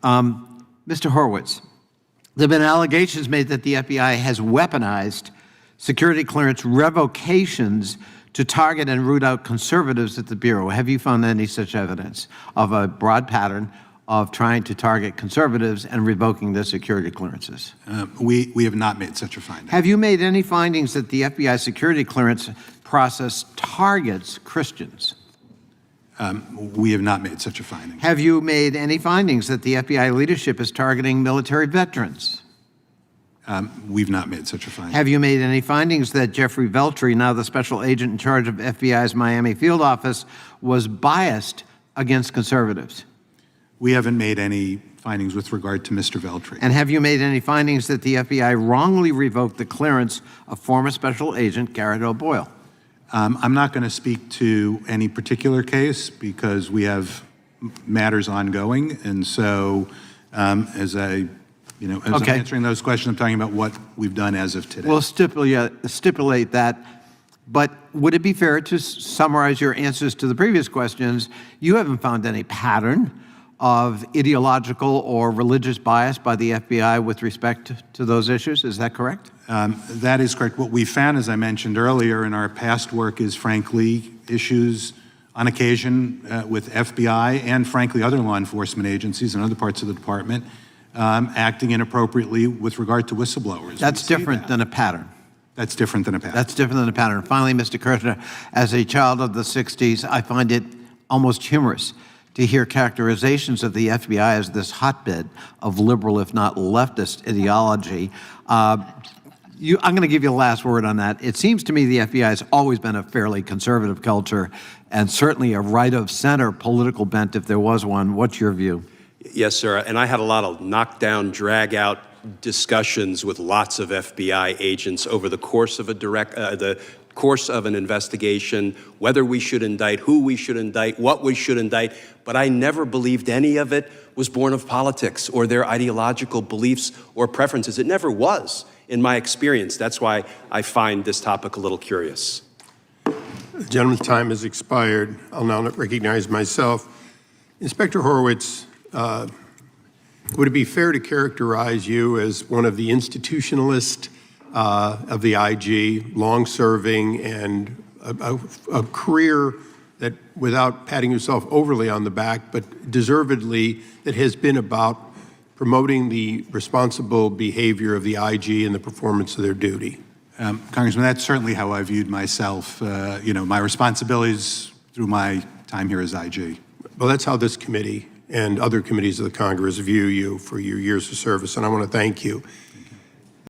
Mr. Horowitz, there have been allegations made that the FBI has weaponized security clearance revocations to target and root out conservatives at the Bureau. Have you found any such evidence of a broad pattern of trying to target conservatives and revoking their security clearances? We have not made such a finding. Have you made any findings that the FBI security clearance process targets Christians? We have not made such a finding. Have you made any findings that the FBI leadership is targeting military veterans? We've not made such a finding. Have you made any findings that Jeffrey Veltri, now the special agent in charge of FBI's Miami field office, was biased against conservatives? We haven't made any findings with regard to Mr. Veltri. And have you made any findings that the FBI wrongly revoked the clearance of former special agent Garrett O'Boyle? I'm not going to speak to any particular case because we have matters ongoing, and so as I'm answering those questions, I'm talking about what we've done as of today. We'll stipulate that, but would it be fair to summarize your answers to the previous questions? You haven't found any pattern of ideological or religious bias by the FBI with respect to those issues. Is that correct? That is correct. What we found, as I mentioned earlier in our past work, is frankly issues on occasion with FBI and frankly other law enforcement agencies and other parts of the department acting inappropriately with regard to whistleblowers. That's different than a pattern. That's different than a pattern. That's different than a pattern. Finally, Mr. Kushner, as a child of the 60s, I find it almost humorous to hear characterizations of the FBI as this hotbed of liberal, if not leftist, ideology. I'm going to give you the last word on that. It seems to me the FBI has always been a fairly conservative culture and certainly a right-of-center political bent if there was one. What's your view? Yes, sir. And I had a lot of knockdown, drag-out discussions with lots of FBI agents over the course of the course of an investigation, whether we should indict, who we should indict, what we should indict, but I never believed any of it was born of politics or their ideological beliefs or preferences. It never was, in my experience. That's why I find this topic a little curious. The gentleman's time has expired. I'll now recognize myself. Inspector Horowitz, would it be fair to characterize you as one of the institutionalists of the IG, long-serving, and a career that, without patting yourself overly on the back, but deservedly, that has been about promoting the responsible behavior of the IG and the performance of their duty? Congressman, that's certainly how I viewed myself. My responsibilities through my time here as IG. Well, that's how this committee and other committees of the Congress view you for your years of service, and I want to thank you.